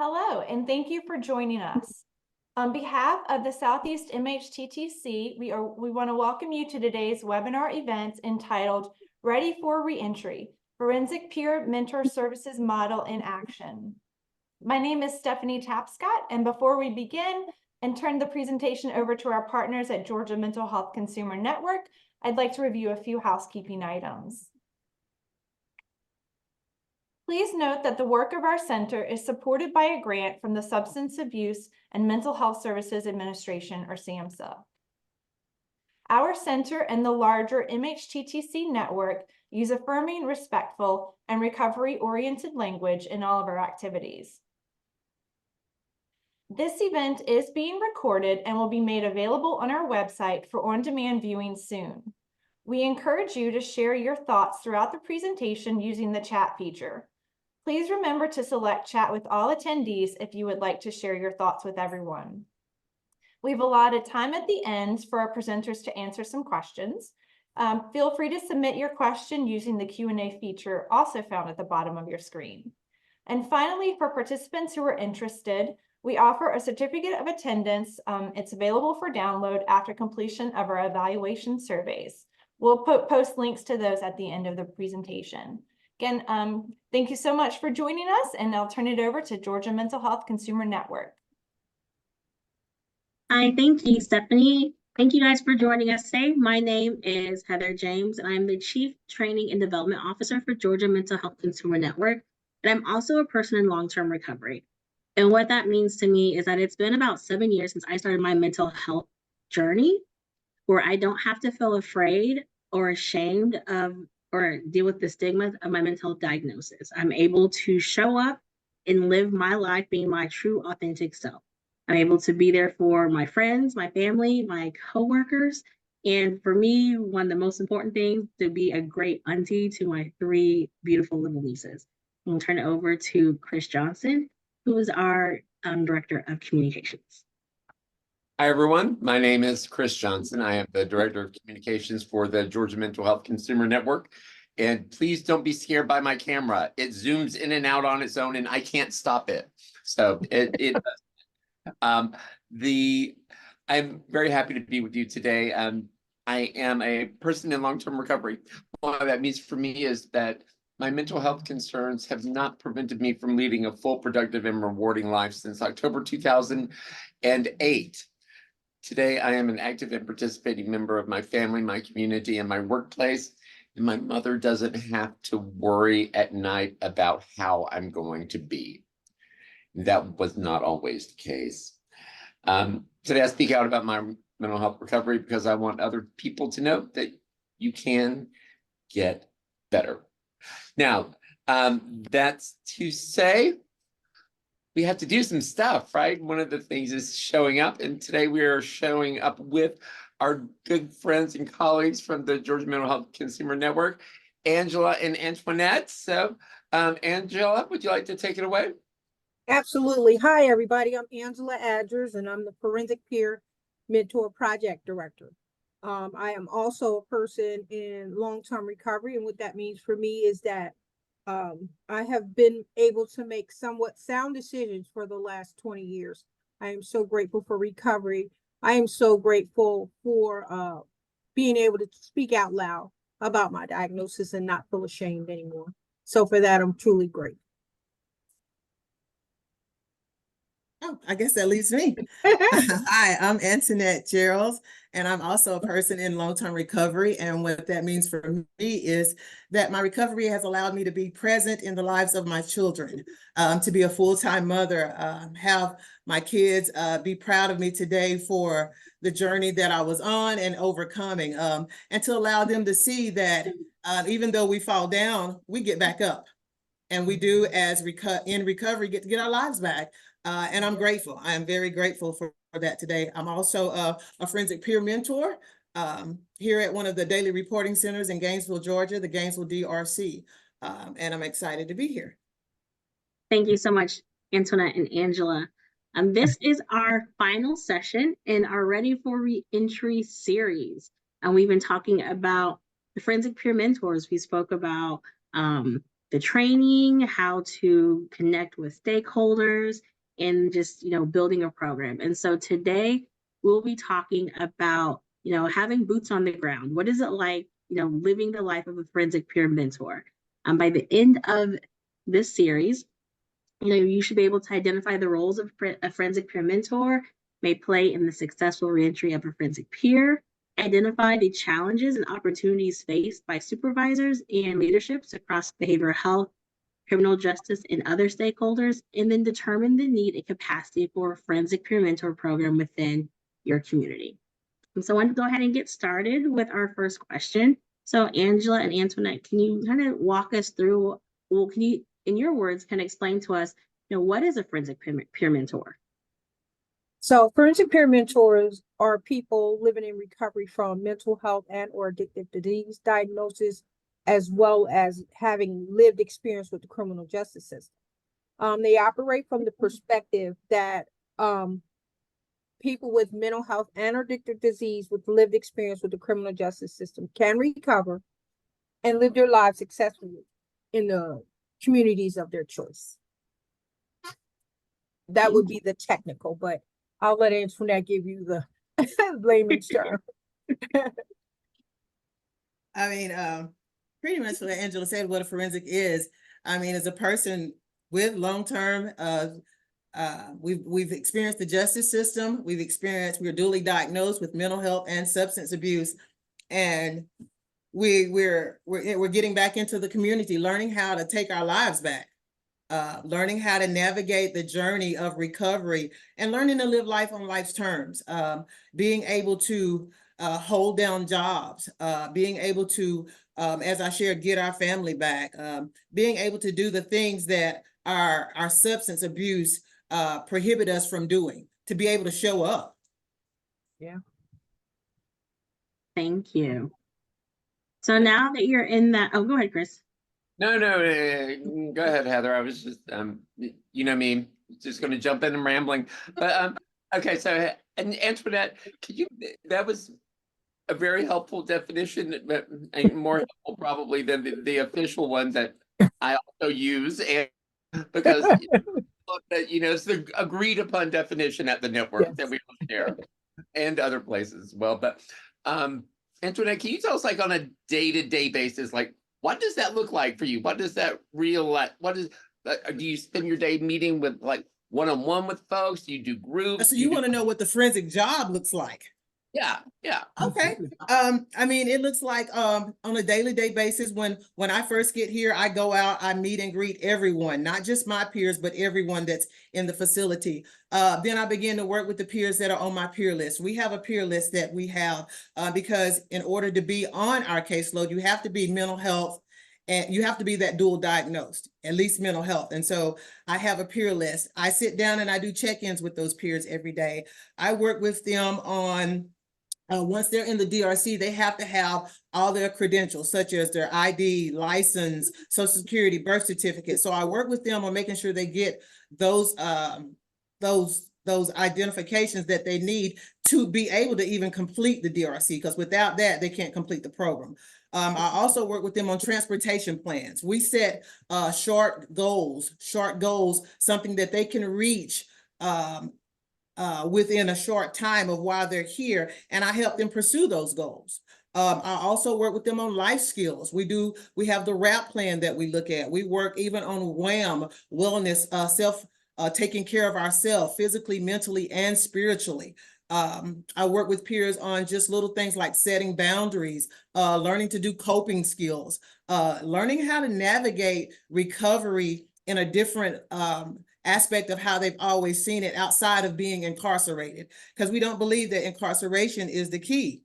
Hello, and thank you for joining us. On behalf of the Southeast MHTTC, we want to welcome you to today's webinar event entitled Ready for Reentry, Forensic Peer Mentor Services Model in Action. My name is Stephanie Tapscott, and before we begin and turn the presentation over to our partners at Georgia Mental Health Consumer Network, I'd like to review a few housekeeping items. Please note that the work of our center is supported by a grant from the Substance Abuse and Mental Health Services Administration, or SAMHSA. Our center and the larger MHTTC network use affirming, respectful, and recovery-oriented language in all of our activities. This event is being recorded and will be made available on our website for on-demand viewing soon. We encourage you to share your thoughts throughout the presentation using the chat feature. Please remember to select chat with all attendees if you would like to share your thoughts with everyone. We've allotted time at the end for our presenters to answer some questions. Feel free to submit your question using the Q&A feature also found at the bottom of your screen. And finally, for participants who are interested, we offer a certificate of attendance. It's available for download after completion of our evaluation surveys. We'll post links to those at the end of the presentation. Again, thank you so much for joining us, and I'll turn it over to Georgia Mental Health Consumer Network. Hi, thank you, Stephanie. Thank you guys for joining us today. My name is Heather James, and I'm the Chief Training and Development Officer for Georgia Mental Health Consumer Network, and I'm also a person in long-term recovery. And what that means to me is that it's been about 7 years since I started my mental health journey, where I don't have to feel afraid or ashamed of or deal with the stigma of my mental diagnosis. I'm able to show up and live my life being my true, authentic self. I'm able to be there for my friends, my family, my coworkers, and for me, one of the most important things, to be a great auntie to my 3 beautiful little nieces. I'm gonna turn it over to Chris Johnson, who is our Director of Communications. Hi, everyone. My name is Chris Johnson. I am the Director of Communications for the Georgia Mental Health Consumer Network. And please don't be scared by my camera. It zooms in and out on its own, and I can't stop it. So I'm very happy to be with you today. I am a person in long-term recovery. What that means for me is that my mental health concerns have not prevented me from leading a full, productive, and rewarding life since October 2008. Today, I am an active and participating member of my family, my community, and my workplace. And my mother doesn't have to worry at night about how I'm going to be. That was not always the case. Today, I speak out about my mental health recovery because I want other people to know that you can get better. Now, that's to say, we have to do some stuff, right? One of the things is showing up, and today we are showing up with our good friends and colleagues from the Georgia Mental Health Consumer Network, Angela and Antoinette. So, Angela, would you like to take it away? Absolutely. Hi, everybody. I'm Angela Adgers, and I'm the Forensic Peer Mentor Project Director. I am also a person in long-term recovery, and what that means for me is that I have been able to make somewhat sound decisions for the last 20 years. I am so grateful for recovery. I am so grateful for being able to speak out loud about my diagnosis and not feel ashamed anymore. So for that, I'm truly grateful. Oh, I guess that leaves me. Hi, I'm Antoinette Gerald, and I'm also a person in long-term recovery. And what that means for me is that my recovery has allowed me to be present in the lives of my children, to be a full-time mother, have my kids be proud of me today for the journey that I was on and overcoming, and to allow them to see that even though we fall down, we get back up. And we do, as in recovery, get to get our lives back. And I'm grateful. I am very grateful for that today. I'm also a forensic peer mentor here at one of the daily reporting centers in Gainesville, Georgia, the Gainesville DRC. And I'm excited to be here. Thank you so much, Antoinette and Angela. This is our final session in our Ready for Reentry series. And we've been talking about the forensic peer mentors. We spoke about the training, how to connect with stakeholders, in just, building a program. And so today we'll be talking about, having boots on the ground. What is it like, living the life of a forensic peer mentor? By the end of this series, you should be able to identify the roles of a forensic peer mentor may play in the successful reentry of a forensic peer, identify the challenges and opportunities faced by supervisors and leaderships across behavioral health, criminal justice, and other stakeholders, and then determine the need and capacity for a forensic peer mentor program within your community. And so I want to go ahead and get started with our first question. So Angela and Antoinette, can you kind of walk us through, can you, in your words, kind of explain to us, what is a forensic peer mentor? So forensic peer mentors are people living in recovery from mental health and or addictive disease diagnosis, as well as having lived experience with the criminal justice system. They operate from the perspective that people with mental health and addictive disease with lived experience with the criminal justice system can recover and live their lives successfully in the communities of their choice. That would be the technical, but I'll let Antoinette give you the layman's term. I mean, pretty much what Angela said, what a forensic is. I mean, as a person with long-term, we've experienced the justice system. We're duly diagnosed with mental health and substance abuse, and we're getting back into the community, learning how to take our lives back, learning how to navigate the journey of recovery, and learning to live life on life's terms. Being able to hold down jobs, being able to, as I shared, get our family back, being able to do the things that our substance abuse prohibit us from doing, to be able to show up. Yeah. Thank you. So now that you're in that, oh, go ahead, Chris. No, go ahead, Heather. I was just, you know me, just going to jump in and rambling. But okay, so and Antoinette, that was a very helpful definition, but more helpful probably than the official one that I also use, and because it's the agreed upon definition at the network that we all share and other places as well. But Antoinette, can you tell us, like, on a day-to-day basis, like, what does that look like for you? What does that do you spend your day meeting with, like, one-on-one with folks? Do you do groups? So you want to know what the forensic job looks like? Yeah. Okay. I mean, it looks like on a daily basis, when I first get here, I go out, I meet and greet everyone, not just my peers, but everyone that's in the facility. Then I begin to work with the peers that are on my peer list. We have a peer list that we have because in order to be on our caseload, you have to be mental health, and you have to be that dual diagnosed, at least mental health. And so I have a peer list. I sit down and I do check-ins with those peers every day. I work with them on once they're in the DRC, they have to have all their credentials, such as their ID, license, Social Security, birth certificate. So I work with them on making sure they get those identifications that they need to be able to even complete the DRC, because without that, they can't complete the program. I also work with them on transportation plans. We set short goals, something that they can reach within a short time of while they're here, and I help them pursue those goals. I also work with them on life skills. We have the RAP plan that we look at. We work even on WHAM, wellness, taking care of ourselves physically, mentally, and spiritually. I work with peers on just little things like setting boundaries, learning to do coping skills, learning how to navigate recovery in a different aspect of how they've always seen it outside of being incarcerated, because we don't believe that incarceration is the key.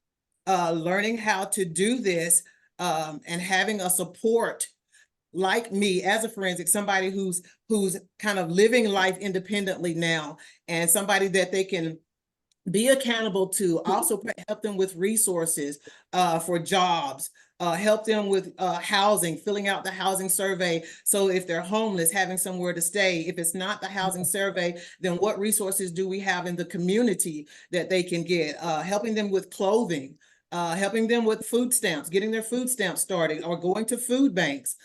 Learning how to do this and having a support like me as a forensic, somebody who's kind of living life independently now, and somebody that they can be accountable to, also help them with resources for jobs, help them with housing, filling out the housing survey. So if they're homeless, having somewhere to stay. If it's not the housing survey, then what resources do we have in the community that they can get? Helping them with clothing, helping them with food stamps, getting their food stamps started, or going to food banks.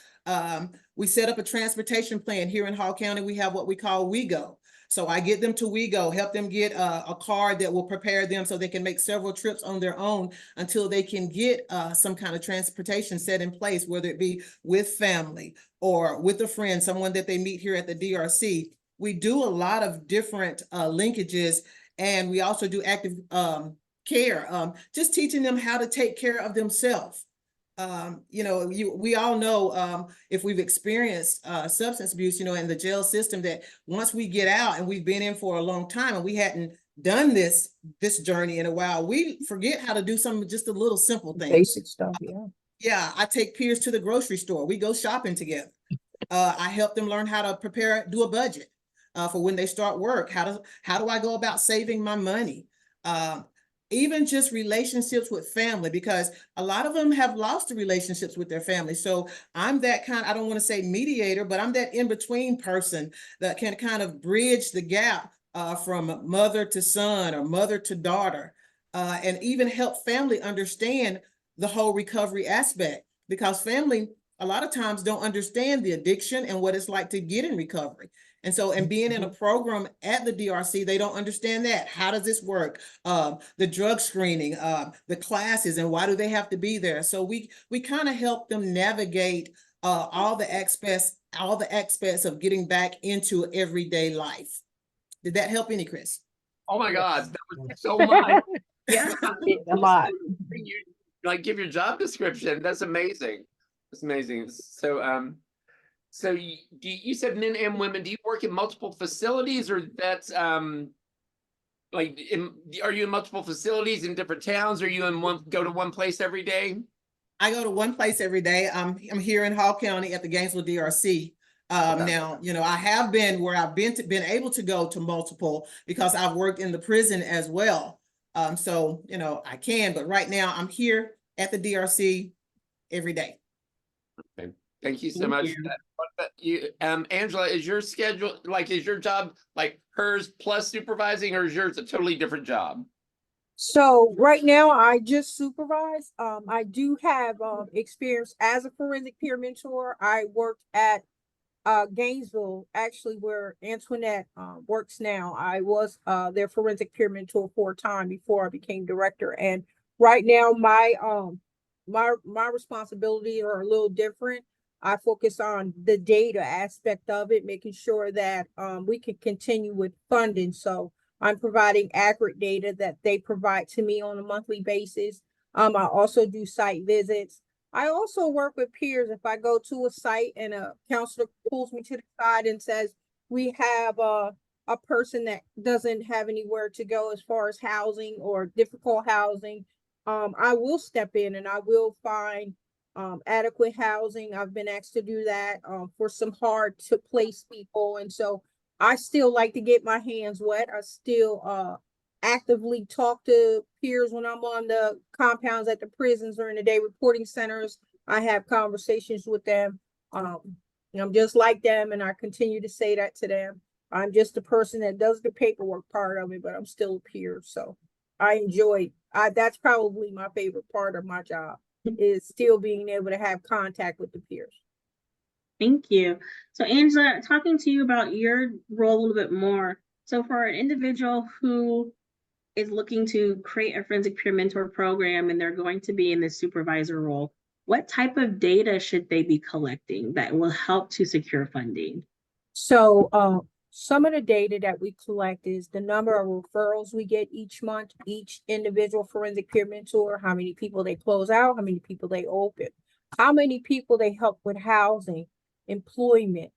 We set up a transportation plan here in Hall County. We have what we call We Go. So I get them to WeGo, help them get a card that will prepare them so they can make several trips on their own until they can get some kind of transportation set in place, whether it be with family or with a friend, someone that they meet here at the DRC. We do a lot of different linkages, and we also do active care, just teaching them how to take care of themselves. We all know if we've experienced substance abuse, in the jail system, that once we get out and we've been in for a long time and we hadn't done this journey in a while, we forget how to do some just a little simple things. Basic stuff, yeah. Yeah, I take peers to the grocery store. We go shopping together. I help them learn how to do a budget for when they start work. How do I go about saving my money? Even just relationships with family, because a lot of them have lost the relationships with their family. So I'm that kind, I don't want to say mediator, but I'm that in-between person that can kind of bridge the gap from mother to son or mother to daughter, and even help family understand the whole recovery aspect, because family a lot of times don't understand the addiction and what it's like to get in recovery. And so, and being in a program at the DRC, they don't understand that. How does this work? The drug screening, the classes, and why do they have to be there? So we kind of help them navigate all the aspects of getting back into everyday life. Did that help any, Chris? Oh my God, that was so much. Yeah, a lot. You like give your job description. That's amazing. That's amazing. So, so you said men and women. Do you work in multiple facilities, or that's like are you in multiple facilities in different towns? Or you go to one place every day? I go to one place every day. I'm here in Hall County at the Gainesville DRC. Okay. Now, I have been where I've been able to go to multiple because I've worked in the prison as well. So, I can, but right now I'm here at the DRC every day. Okay. Thank you so Thank much you. for that. Angela, is your schedule is your job like hers plus supervising, or is yours a totally different job? So right now I just supervise. I do have experience as a forensic peer mentor. I worked at Gainesville, actually, where Antoinette works now. I was their forensic peer mentor for a time before I became director. And right now my responsibilities are a little different. I focus on the data aspect of it, making sure that we can continue with funding. So I'm providing accurate data that they provide to me on a monthly basis. I also do site visits. I also work with peers. If I go to a site and a counselor pulls me to the side and says, we have a person that doesn't have anywhere to go as far as housing or difficult housing, I will step in and I will find adequate housing. I've been asked to do that for some hard to place people. And so I still like to get my hands wet. I still actively talk to peers when I'm on the compounds at the prisons or in the day reporting centers. I have conversations with them. I'm just like them, and I continue to say that to them. I'm just a person that does the paperwork part of it, but I'm still a peer. So I enjoy that's probably my favorite part of my job, is still being able to have contact with the peers. Thank you. So Angela, talking to you about your role a little bit more. So for an individual who is looking to create a forensic peer mentor program and they're going to be in the supervisor role, what type of data should they be collecting that will help to secure funding? So some of the data that we collect is the number of referrals we get each month, each individual forensic peer mentor, how many people they close out, how many people they open, how many people they help with housing, employment,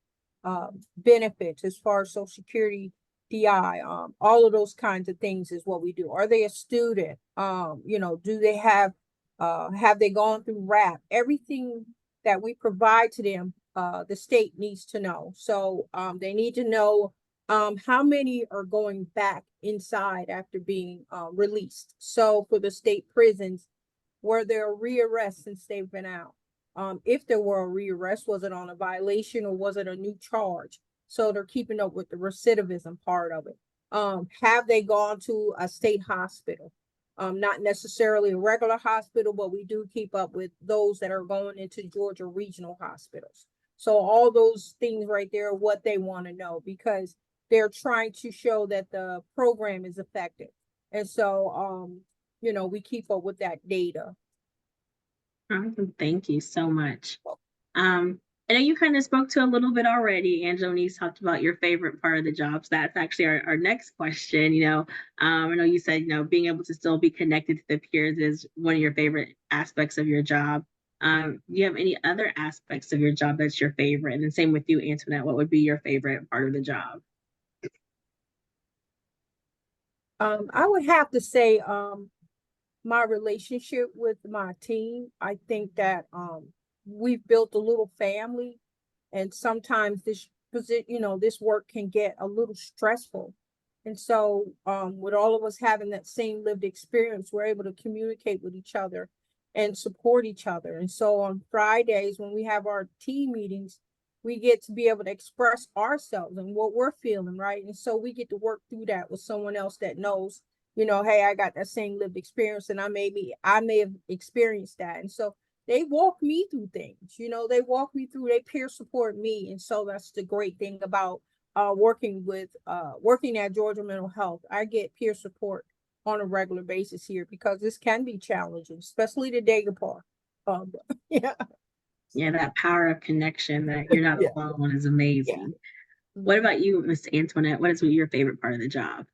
benefits as far as Social Security, DI, all of those kinds of things is what we do. Are they a student? Do they have they gone through RAP? Everything that we provide to them, the state needs to know. So they need to know how many are going back inside after being released. So for the state prisons, were there rearrests since they've been out? If there were a rearrest, was it on a violation or was it a new charge? So they're keeping up with the recidivism part of it. Have they gone to a state hospital? Not necessarily a regular hospital, but we do keep up with those that are going into Georgia regional hospitals. So all those things right there are what they want to know, because they're trying to show that the program is effective. And so, you know, we keep up with that data. Awesome. Thank you so much. I know you kind of spoke to a little bit already. Angela talked about your favorite part of the job. So that's actually our next question. I know you said, being able to still be connected to the peers is one of your favorite aspects of your job. Do you have any other aspects of your job that's your favorite? And then same with you, Antoinette, what would be your favorite part of the job? I would have to say, my relationship with my team. I think that we've built a little family, and sometimes this this work can get a little stressful. And so with all of us having that same lived experience, we're able to communicate with each other and support each other. And so on Fridays when we have our team meetings, we get to be able to express ourselves and what we're feeling, right? And so we get to work through that with someone else that knows, hey, I got that same lived experience, and I may have experienced that. And so they walk me through things, they peer support me. And so that's the great thing about working at Georgia Mental Health. I get peer support on a regular basis here because this can be challenging, especially the data part. Yeah. Yeah, that power of connection that you're not alone is amazing. Yeah. What about you, Miss Antoinette? What is your favorite part of the job?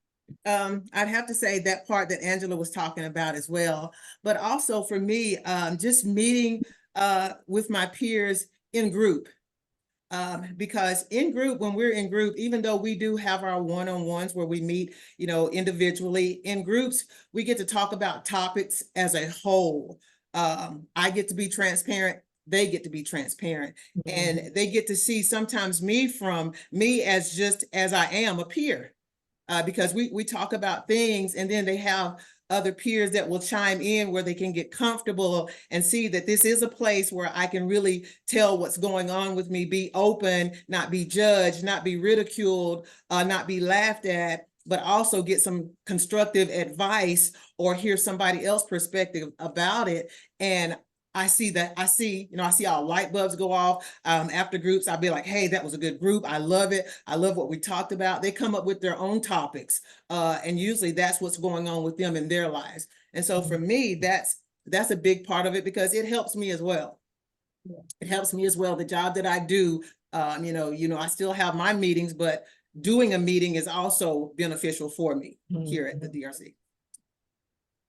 I'd have to say that part that Angela was talking about as well, but also for me, just meeting with my peers in group. Because in group, when we're in group, even though we do have our one-on-ones where we meet, individually, in groups, we get to talk about topics as a whole. I get to be transparent. They get to be transparent, and they get to see sometimes me as just as I am, a peer. Because we talk about things, and then they have other peers that will chime in where they can get comfortable and see that this is a place where I can really tell what's going on with me, be open, not be judged, not be ridiculed, not be laughed at, but also get some constructive advice or hear somebody else's perspective about it. And I see all light bulbs go off after groups. I'll be like, hey, that was a good group. I love it. I love what we talked about. They come up with their own topics. And usually that's what's going on with them in their lives. And so for me, that's a big part of it because it helps me as well. It helps me as well. The job that I do, I still have my meetings, but doing a meeting is also beneficial for me here at the DRC.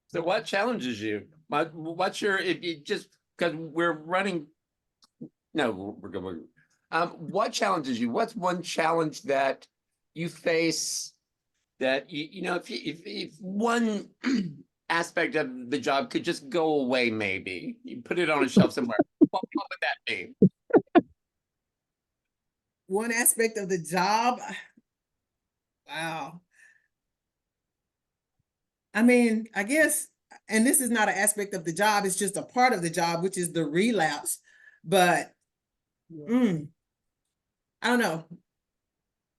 So what challenges you? What's your, if you just, because we're running, no, we're going, what challenges you? What's one challenge that you face that, if one aspect of the job could just go away, maybe you put it on a shelf somewhere, what would that be? One aspect of the job? Wow. I mean, I guess, and this is not an aspect of the job, it's just a part of the job, which is the relapse. But I don't know.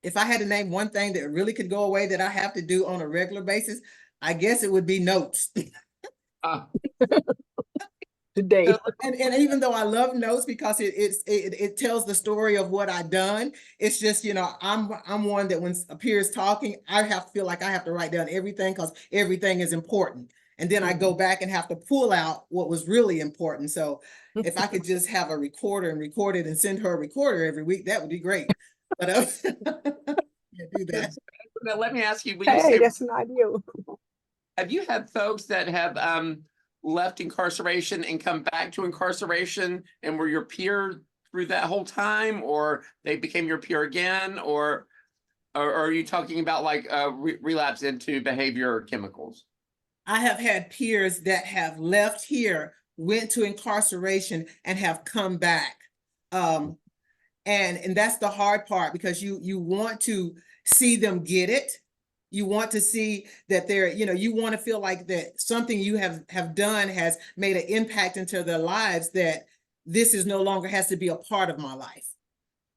If I had to name one thing that really could go away that I have to do on a regular basis, I guess it would be notes. Today. And even though I love notes because it tells the story of what I've done, it's just, I'm one that when a peer is talking, I feel like I have to write down everything because everything is important. And then I go back and have to pull out what was really important. So if I could just have a recorder and record it and send her a recorder every week, that would be great. But do that. Now, let me ask you, Hey, that's an idea. Have you had folks that have left incarceration and come back to incarceration and were your peer through that whole time, or they became your peer again, or are you talking about like relapse into behavior or chemicals? I have had peers that have left here, went to incarceration, and have come back. And that's the hard part because you want to see them get it. You want to see that you want to feel like that something you have done has made an impact into their lives, that this is no longer has to be a part of my life,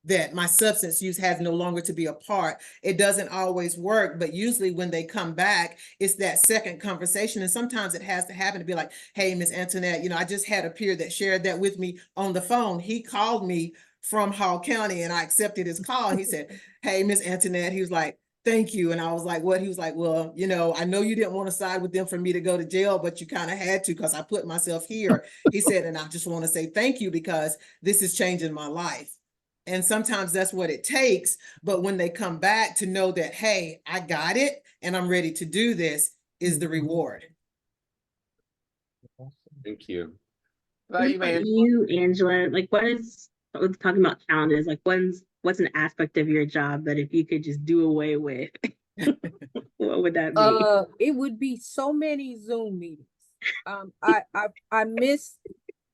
that my substance use has no longer to be a part. It doesn't always work, but usually when they come back, it's that second conversation. And sometimes it has to happen to be like, hey, Miss Antoinette, I just had a peer that shared that with me on the phone. He called me from Hall County, and I accepted his call. He said, "Hey, Miss Antoinette," he was like, "Thank you." And I was like, "What?" He was like, "Well, you know, I know you didn't want to side with them for me to go to jail, but you kind of had to because I put myself here." He said, "And I just want to say thank you because this is changing my life." And sometimes that's what it takes. But when they come back to know that, hey, I got it and I'm ready to do this, is the reward. Thank you. What about you, Angela? Like, with talking about challenges, like what's an aspect of your job that if you could just do away with, what would that be? It would be so many Zoom meetings. I miss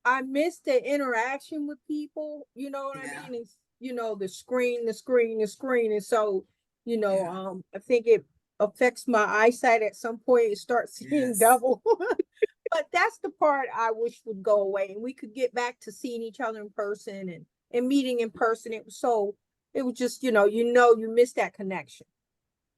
the interaction with people, you know what I mean? It's, you know, the screen. And so, I think it affects my eyesight at some point. It starts seeing double. But that's the part I wish would go away, and we could get back to seeing each other in person and meeting in person. It was just, you miss that connection.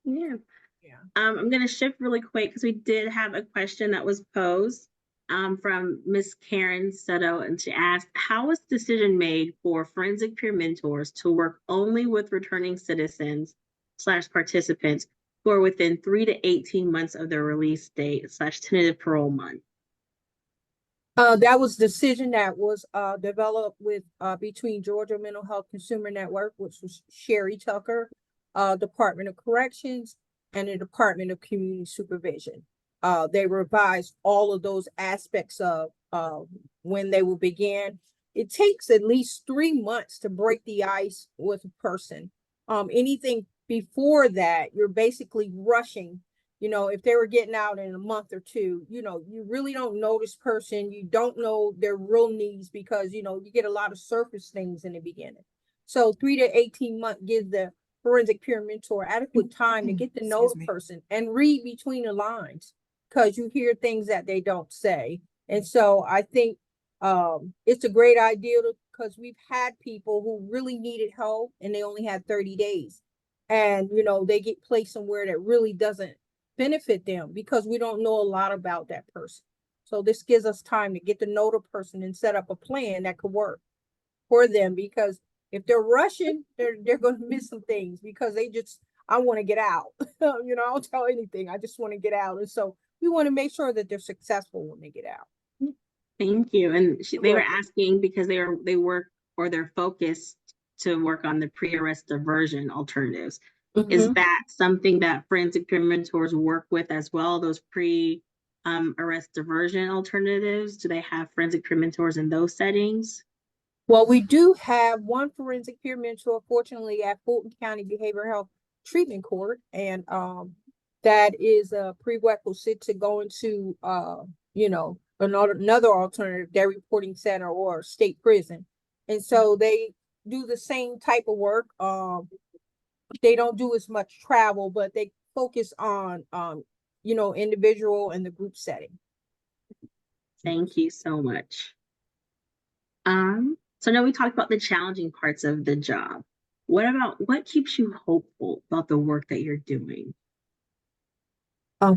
Yeah. Yeah. I'm gonna shift really quick because we did have a question that was posed from Miss Karen Soto, and she asked, how was the decision made for forensic peer mentors to work only with returning citizens / participants who are within 3 to 18 months of their release date / tentative parole month? That was a decision that was developed with between Georgia Mental Health Consumer Network, which was Sherry Tucker, Department of Corrections, and the Department of Community Supervision. They revised all of those aspects of when they will begin. It takes at least 3 months to break the ice with a person. Anything before that, you're basically rushing. If they were getting out in a month or two, you really don't know this person. You don't know their real needs because, you get a lot of surface things in the beginning. So 3 to 18 months gives the forensic peer mentor adequate time to get to know the person and read between the lines because you hear things that they don't say. And so I think it's a great idea because we've had people who really needed help and they only had 30 days. And, they get placed somewhere that really doesn't benefit them because we don't know a lot about that person. So this gives us time to get to know the person and set up a plan that could work for them, because if they're rushing, they're going to miss some things because I want to get out. I don't tell anything. I just want to get out. And so we want to make sure that they're successful when they get out. Thank you. And they were asking because they work, or they're focused to work on the pre-arrest diversion alternatives. Is that something that forensic peer mentors work with as well? Those arrest diversion alternatives? Do they have forensic peer mentors in those settings? Well, we do have one forensic peer mentor, fortunately, at Fulton County Behavioral Health Treatment Court, and that is a prerequisite to go into another alternative, their reporting center or state prison. And so they do the same type of work. They don't do as much travel, but they focus on individual and the group setting. Thank you so much. So now we talked about the challenging parts of the job. What keeps you hopeful about the work that you're doing?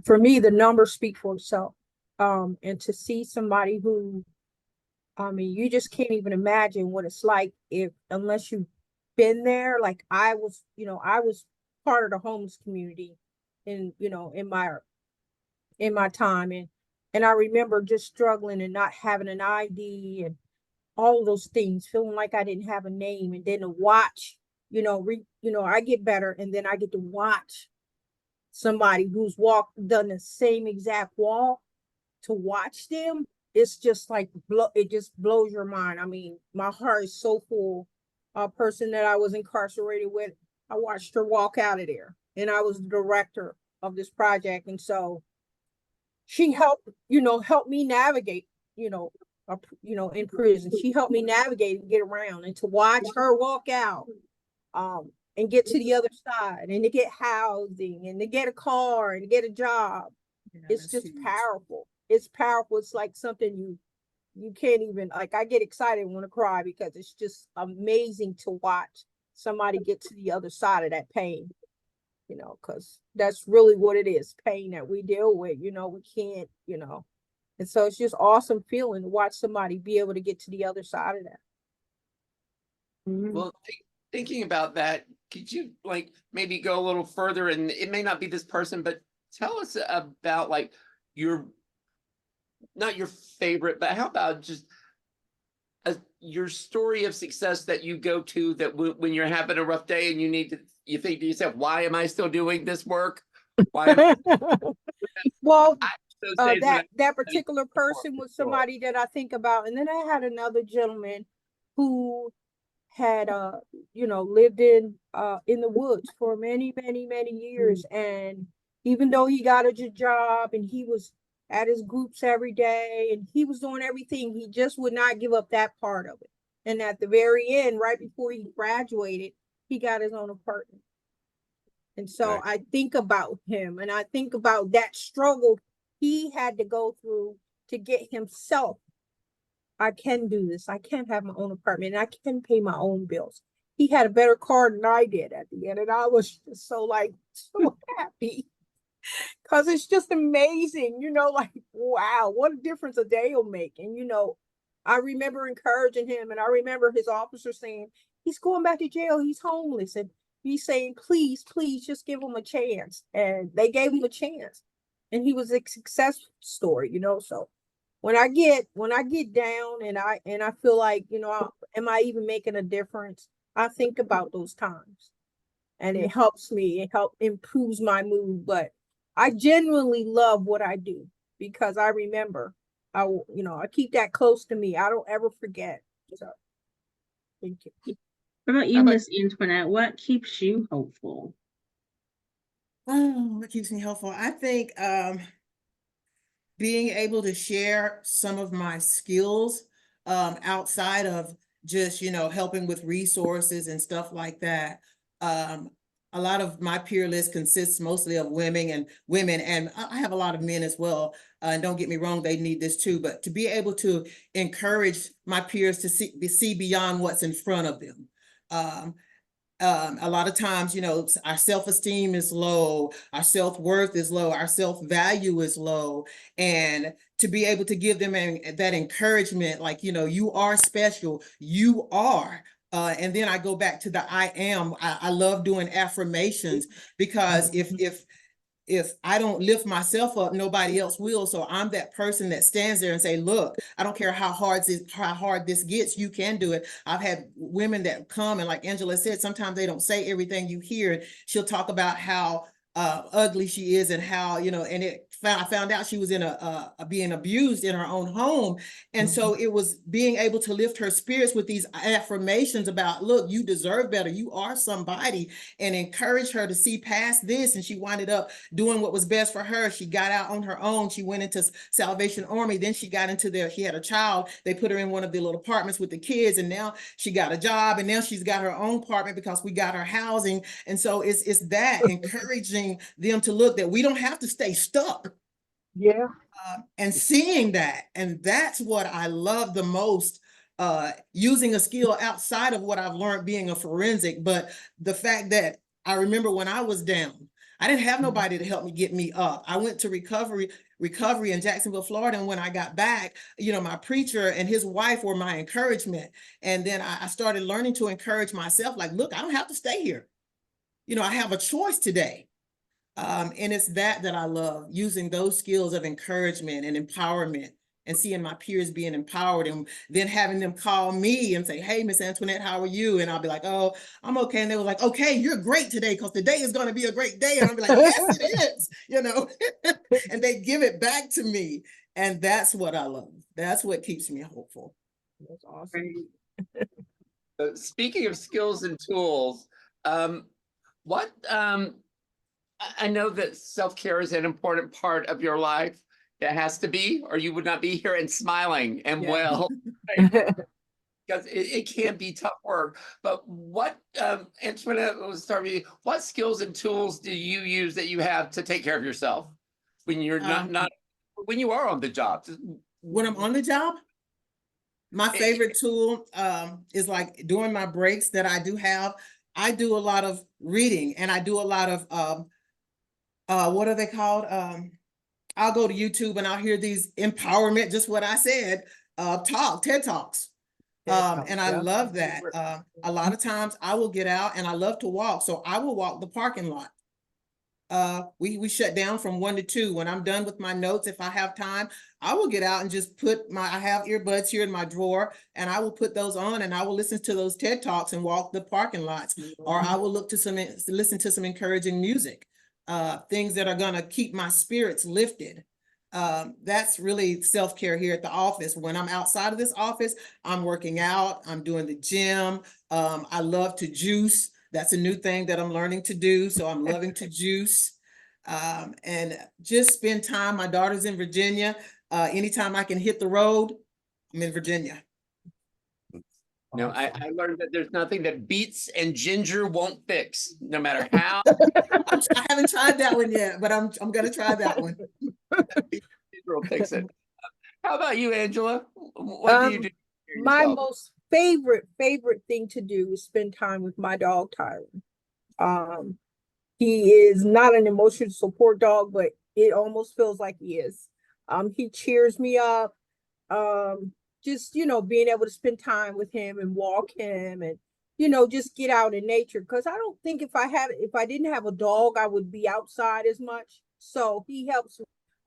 For me, the numbers speak for itself. And to see somebody who, you just can't even imagine what it's like unless you've been there. Like I was part of the homeless community in my time. And I remember just struggling and not having an ID and all of those things, feeling like I didn't have a name, and then to watch, I get better, and then I get to watch somebody who's done the same exact walk, to watch them. It's just like it just blows your mind. I mean, my heart is so full. A person that I was incarcerated with, I watched her walk out of there, and I was the director of this project, and so she helped me navigate, in prison. She helped me navigate and get around, and to watch her walk out, and get to the other side, and to get housing, and to get a car, and to get a job. It's just powerful. It's powerful. It's like something you can't even, like, I get excited and want to cry because it's just amazing to watch somebody get to the other side of that pain. Because that's really what it is, pain that we deal with. We can't, and so it's just awesome feeling to watch somebody be able to get to the other side of that. Well, thinking about that, could you like maybe go a little further, and it may not be this person, but tell us about like your, not your favorite, but how about just your story of success that you go to that when you're having a rough day and you think to yourself, why am I still doing this work? Why am Well, I those days when that particular person was Sure. somebody that I think about. And then I had another gentleman who had lived in the woods for many years. And even though he got a job and he was at his groups every day and he was doing everything, he just would not give up that part of it. And at the very end, right before he graduated, he got his own apartment. And so Right. I think about him and I think about that struggle he had to go through to get himself. I can do this. I can have my own apartment and I can pay my own bills. He had a better car than I did at the end. And I was just so happy because it's just amazing, like, wow, what a difference a day will make. And, I remember encouraging him and I remember his officer saying, he's going back to jail. He's homeless. And he's saying, please, just give him a chance. And they gave him a chance. And he was a success story, so when I get down and I feel like, am I even making a difference? I think about those times and it helps me. It improves my mood. But I genuinely love what I do because I remember, I keep that close to me. I don't ever forget. So thank you. What about you, Miss Antoinette? What keeps you hopeful? Oh, what keeps me hopeful? I think being able to share some of my skills outside of just, helping with resources and stuff like that. A lot of my peer list consists mostly of women, and I have a lot of men as well. And don't get me wrong, they need this too, but to be able to encourage my peers to see beyond what's in front of them. A lot of times, our self-esteem is low, our self-worth is low, our self-value is low. And to be able to give them that encouragement, like, you are special, you are. And then I go back to the I am. I love doing affirmations because if I don't lift myself up, nobody else will. So I'm that person that stands there and say, look, I don't care how hard this gets, you can do it. I've had women that come and like Angela said, sometimes they don't say everything you hear. She'll talk about how ugly she is and how, and I found out she was in being abused in her own home. And so it was being able to lift her spirits with these affirmations about, look, you deserve better. You are somebody, and encourage her to see past this. And she winded up doing what was best for her. She got out on her own. She went into Salvation Army. Then she got into she had a child. They put her in one of the little apartments with the kids. And now she got a job. And now she's got her own apartment because we got her housing. And so it's that encouraging them to look that we don't have to stay stuck. Yeah. And seeing that. And that's what I love the most. Using a skill outside of what I've learned being a forensic, but the fact that I remember when I was down, I didn't have nobody to help me get me up. I went to recovery in Jacksonville, Florida. And when I got back, my preacher and his wife were my encouragement. And then I started learning to encourage myself, like, look, I don't have to stay here. I have a choice today. And it's that I love, using those skills of encouragement and empowerment and seeing my peers being empowered and then having them call me and say, hey, Miss Antoinette, how are you? And I'll be like, oh, I'm okay. And they were like, okay, you're great today because today is going to be a great day. And I'll be like, yes, it is, and they give it back to me. And that's what I love. That's what keeps me hopeful. That's awesome. Speaking of skills and tools, what I know that self-care is an important part of your life. It has to be, or you would not be here and smiling and well, right? Because it can be tough work. But what, Antoinette, let's start with you. What skills and tools do you use that you have to take care of yourself when you're not when you are on the job? When I'm on the job, my favorite tool is like during my breaks that I do have. I do a lot of reading and I do a lot of what are they called? I'll go to YouTube and I'll hear these empowerment, just what I said, TED Talks. And I love that. A lot of times I will get out and I love to walk, so I will walk the parking lot. We shut down from 1 to 2. When I'm done with my notes, if I have time, I will get out and just I have earbuds here in my drawer, and I will put those on and I will listen to those TED Talks and walk the parking lots, or I will listen to some encouraging music, things that are gonna keep my spirits lifted. That's really self-care here at the office. When I'm outside of this office, I'm working out, I'm doing the gym. I love to juice. That's a new thing that I'm learning to do. So I'm loving to juice, and just spend time. My daughter's in Virginia. Anytime I can hit the road, I'm in Virginia. No, I learned that there's nothing that beets and ginger won't fix, no matter how. I haven't tried that one yet, but I'm gonna try that one. Ginger will fix it. How about you, Angela? What do you do? for My yourself? most favorite thing to do is spend time with my dog, Tyron. He is not an emotional support dog, but it almost feels like he is. He cheers me up. Just, being able to spend time with him and walk him and, just get out in nature. Cause I don't think if I didn't have a dog, I would be outside as much. So he helps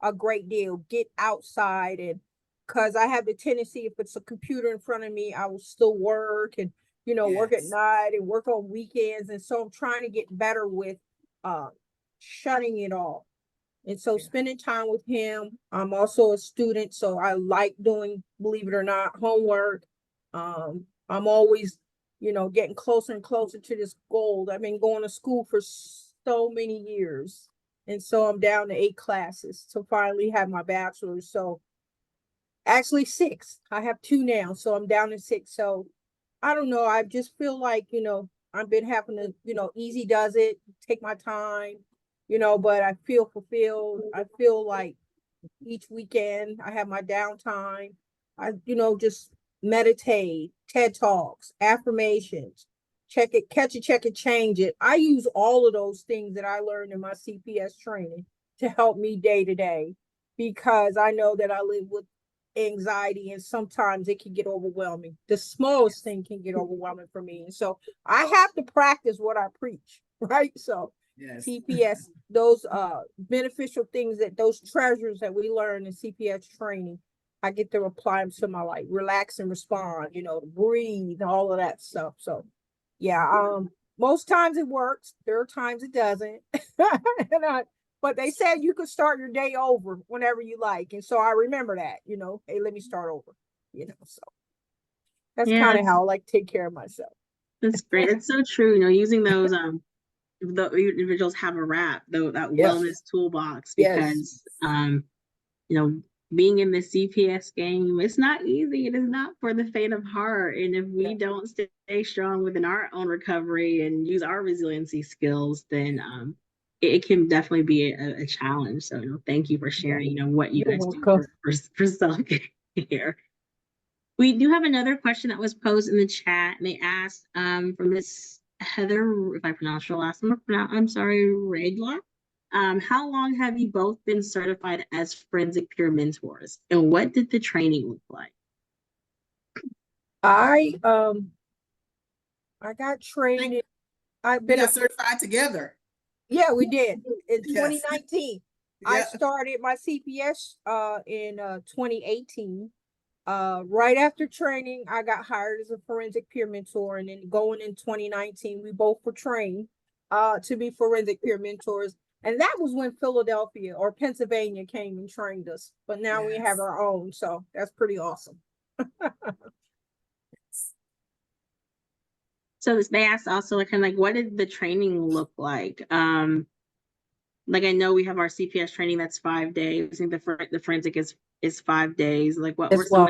a great deal get outside, and cause I have the tendency, if it's a computer in front of me, I will still work and, work at Yes. night and work on weekends. And so I'm trying to get better with shutting it off. And so Yeah. spending time with him. I'm also a student, so I like doing, believe it or not, homework. I'm always, getting closer and closer to this goal. I've been going to school for so many years. And so I'm down to 8 classes to finally have my bachelor's. So actually 6. I have 2 now, so I'm down to 6. So I don't know. I just feel like, I've been having to, easy does it, take my time, but I feel fulfilled. I feel like each weekend I have my downtime. I, just meditate, TED Talks, affirmations, check it, catch it, check it, change it. I use all of those things that I learned in my CPS training to help me day to day, because I know that I live with anxiety and sometimes it can get overwhelming. The smallest thing can get overwhelming for me. And so I have to practice what I preach, right? So Yes. CPS, those beneficial things, that those treasures that we learn in CPS training, I get to apply them to my life, relax and respond, breathe, all of that stuff. So yeah, most times it works. There are times it doesn't. But they said you could start your day over whenever you like. And so I remember that, hey, let me start over, so that's Yeah, kind of how I like to take care of myself. that's great. It's so true. Using those the individuals have a wrap, though, that Yes. wellness toolbox, Yes. because being in the CPS game, it's not easy. It is not for the faint of heart. And if we don't stay strong within our own recovery and use our resiliency skills, then it can definitely be a challenge. So thank you for sharing, what you You're guys do welcome. for self-care. We do have another question that was posed in the chat, and they asked from Miss Heather, if I pronounce your last name, I'm sorry, Regla. How long have you both been certified as forensic peer mentors, and what did the training look like? I got trained. I've We been got certified together. Yeah, we did in Yes. 2019. Yeah. I started my CPS in 2018. Right after training, I got hired as a forensic peer mentor, and then going in 2019, we both were trained to be forensic peer mentors. And that was when Philadelphia or Pennsylvania came and trained us. But now we have Yes. our own, so that's pretty awesome. So they asked also kind of like, what did the training look like? Like, I know we have our CPS training that's 5 days. I think the forensic is 5 days. Like, what were some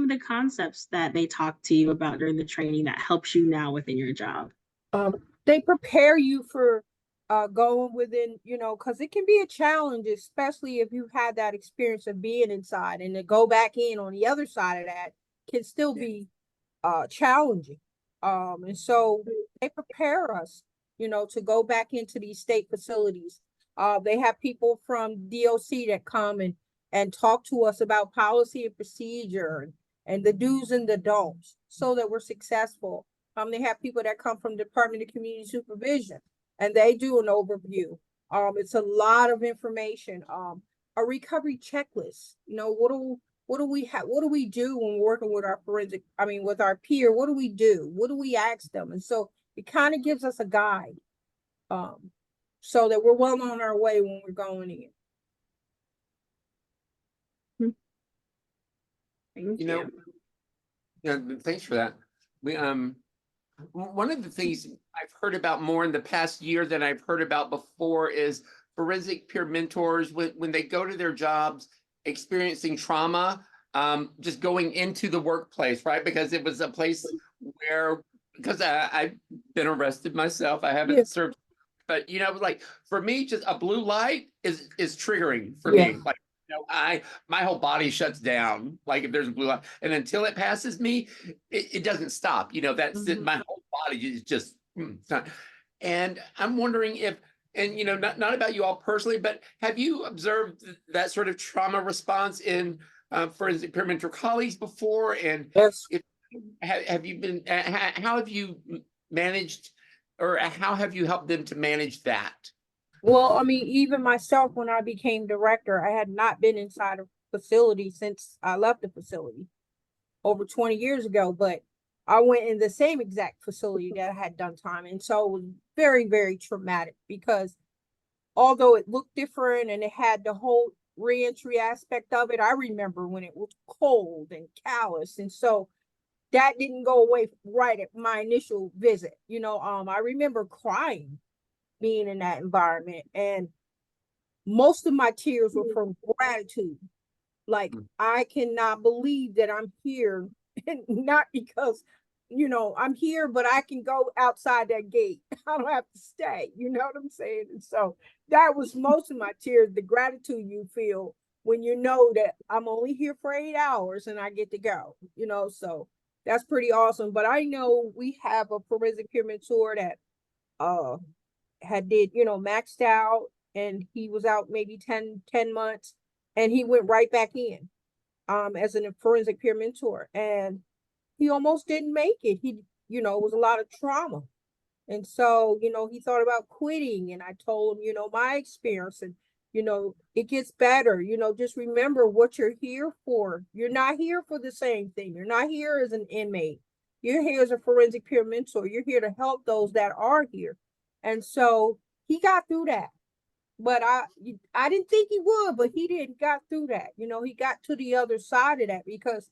of the concepts that they talked to you about during the training that helps you now within your job? They prepare you for going within, because it can be a challenge, especially if you've had that experience of being inside, and to go back in on the other side of that can still be challenging. And so they prepare us, to go back into these state facilities. They have people from DOC that come and talk to us about policy and procedure, and the do's and the don'ts so that we're successful. They have people that come from Department of Community Supervision, and they do an overview. It's a lot of information. A recovery checklist. You know, what do we have? What do we do when we're working with our with our peer? What do we do? What do we ask them? And so it kind of gives us a guide, so that we're well on our way when we're going in. Thank You know, yeah, thanks for that. We one of the things I've heard about more in the past year than I've heard about before is forensic peer mentors when they go to their jobs experiencing trauma, just going into the workplace, right? Because it was a place where, because I've been arrested myself, I haven't Yes. served, but you know, like for me, just a blue light is triggering for Yeah. me. Like, you know, my whole body shuts down, like if there's a blue light, and until it passes me, it doesn't stop. You know, that's it, my whole body is just it's not. And I'm wondering if, and you know, not about you all personally, but have you observed that sort of trauma response in forensic peer mentor colleagues before? And Yes. if have you been, how have you managed, or how have you helped them to manage that? Well, even myself, when I became director, I had not been inside a facility since I left the facility over 20 years ago, but I went in the same exact facility that I had done time. And so it was very, very traumatic because although it looked different and it had the whole reentry aspect of it, I remember when it was cold and callous. And so that didn't go away right at my initial visit. I remember crying being in that environment, and most of my tears were from gratitude. Like, I cannot believe that I'm here, and not because I'm here, but I can go outside that gate. I don't have to stay. You know what I'm saying? And so that was most of my tears, the gratitude you feel when you know that I'm only here for 8 hours and I get to go. So that's pretty awesome. But I know we have a forensic peer mentor that had did maxed out, and he was out maybe 10 months, and he went right back in as a forensic peer mentor, and he almost didn't make it. He it was a lot of trauma, and so he thought about quitting, and I told him my experience, and it gets better. Just remember what you're here for. You're not here for the same thing. You're not here as an inmate. You're here as a forensic peer mentor. You're here to help those that are here. And so he got through that. But I didn't think he would, but he did. He got through that. He got to the other side of that, because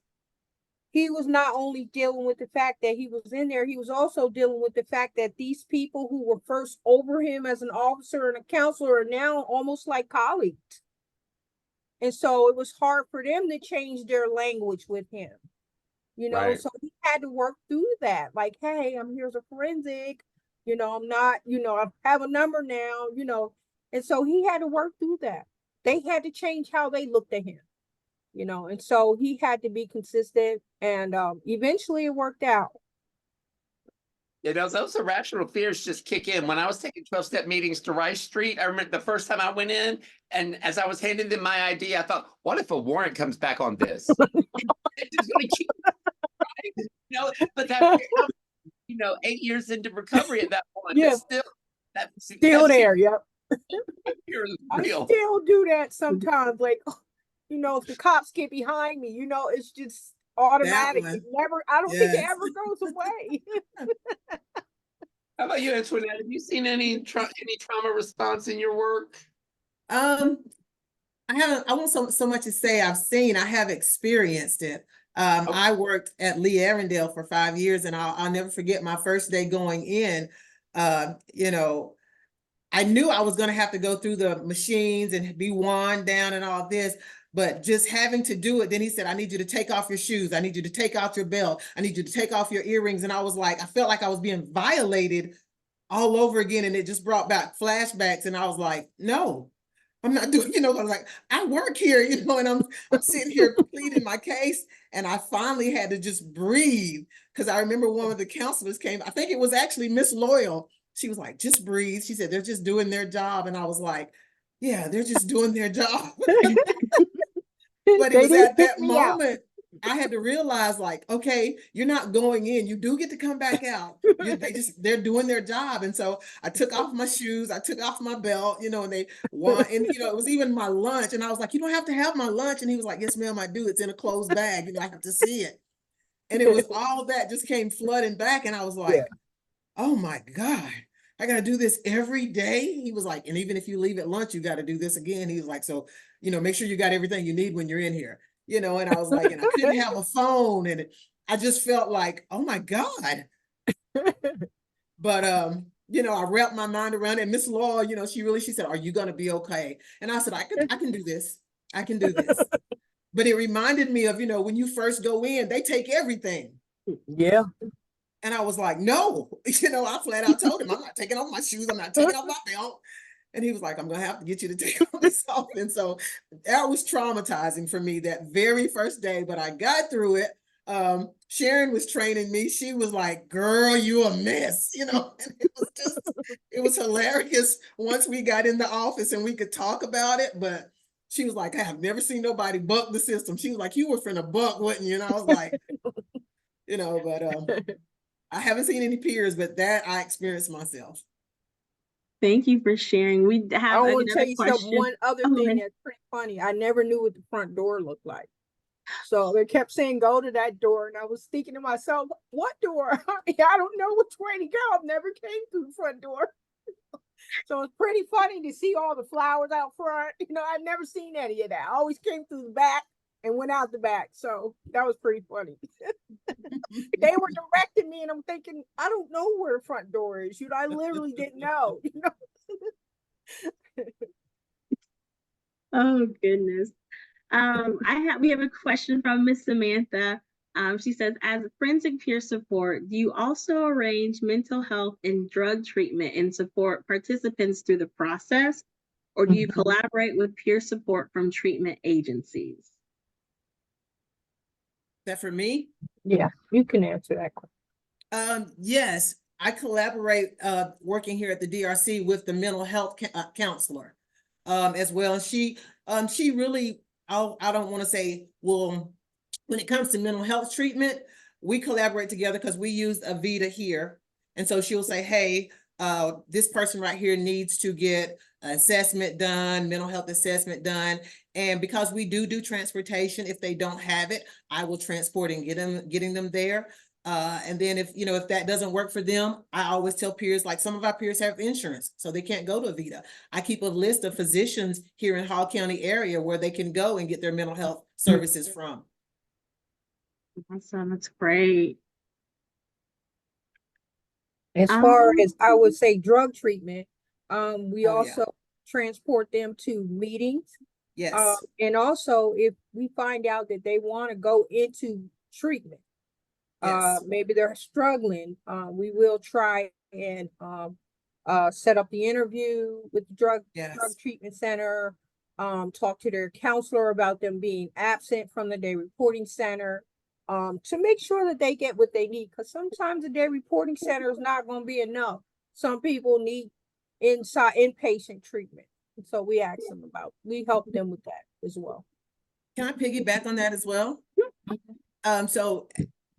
he was not only dealing with the fact that he was in there, he was also dealing with the fact that these people who were first over him as an officer and a counselor are now almost like colleagues. And so it was hard for them to change their language with him. Right. So he had to work through that. Like, hey, I'm here as a forensic, I'm not, I have a number now, and so he had to work through that. They had to change how they looked at him, and so he had to be consistent, and eventually it worked out. You know, those irrational fears just kick in. When I was taking 12-step meetings to Rice Street, I remember the first time I went in, and as I was handing them my ID, I thought, what if a warrant comes back on this? It's just going to keep, right? But that, 8 years into recovery at that point, Yeah. still There, yep. fear is I real. still do that sometimes. Like, if the cops get behind me, it's just automatic. It never, I don't think it ever goes away. How about you, Antoinette? Have you seen any trauma response in your work? I haven't, I won't so much as say I've seen, I have experienced it. I worked at Lee Arendelle for 5 years, and I'll never forget my first day going in. I knew I was going to have to go through the machines and be worn down and all this, but just having to do it, then he said, I need you to take off your shoes. I need you to take off your belt. I need you to take off your earrings. And I was like, I felt like I was being violated all over again. And it just brought back flashbacks. And I was like, no, I'm not doing, I was like, I work here, and I'm sitting here pleading my case. And I finally had to just breathe, because I remember one of the counselors came, I think it was actually Miss Loyal. She was like, just breathe. She said, they're just doing their job. And I was like, yeah, they're just doing their job. But it was at that moment, I had to realize like, okay, you're not going in. You do get to come back out. They're doing their job. And so I took off my shoes, I took off my belt, you know, and they want, and you know, it was even my lunch. And I was like, you don't have to have my lunch. And he was like, yes, ma'am, I do. It's in a closed bag. You know, I have to see it. And it was all that just came flooding back. And I was like, oh my God, I got to do this every day. He was like, and even if you leave at lunch, you got to do this again. He was like, so, you know, make sure you got everything you need when you're in here, you know? And I was like, and I couldn't have a phone. And I just felt like, oh my God. But, you know, I wrapped my mind around it. And Miss Law, you know, she said, are you going to be okay? And I said, I can do this. I can do this. But it reminded me of, you know, when you first go in, they take everything. Yeah. And I was like, no, you know, I flat out told him, I'm not taking off my shoes. I'm not taking off my belt. And he was like, I'm going to have to get you to take all this off. And so that was traumatizing for me that very first day, but I got through it. Sharon was training me. She was like, girl, you a mess, you know, and it was hilarious once we got in the office and we could talk about it. But she was like, I have never seen nobody buck the system. She was like, you were finna buck, wasn't you? And I was like, you know, but I haven't seen any peers, but that I experienced myself. Thank you for sharing. We I have want to tell another you question. something. One other Oh, thing okay. that's pretty funny. I never knew what the front door looked like. So they kept saying, go to that door. And I was thinking to myself, what door? I don't know which way to go. I've never came through the front door. So it's pretty funny to see all the flowers out front. You know, I've never seen any of that. I always came through the back and went out the back. So that was pretty funny. They were directing me and I'm thinking, I don't know where the front door is. You know, I literally didn't know. You know? Oh goodness. We have a question from Miss Samantha. She says, as forensic peer support, do you also arrange mental health and drug treatment and support participants through the process? Or do you collaborate with peer support from treatment agencies? That for me? Yeah, you can answer that question. Yes, I collaborate working here at the DRC with the mental health counselor as well. And she really, I don't want to say, well, when it comes to mental health treatment, we collaborate together because we use Avita here. And so she'll say, hey, this person right here needs to get an assessment done, mental health assessment done. And because we do transportation, if they don't have it, I will transport and getting them there. And then if that doesn't work for them, I always tell peers, like some of our peers have insurance, so they can't go to Avita. I keep a list of physicians here in Hall County area where they can go and get their mental health services from. Awesome, that's great. As far as I would say drug treatment, we also transport them to meetings. Yes. And also if we find out that they want to go into treatment, maybe they're struggling, we will try and set up the interview with the drug treatment center, talk to their counselor about them being absent from the day reporting center, to make sure that they get what they need. Because sometimes the day reporting center is not going to be enough. Some people need inpatient treatment. And so we help them with that as well. Can I piggyback on that as well? So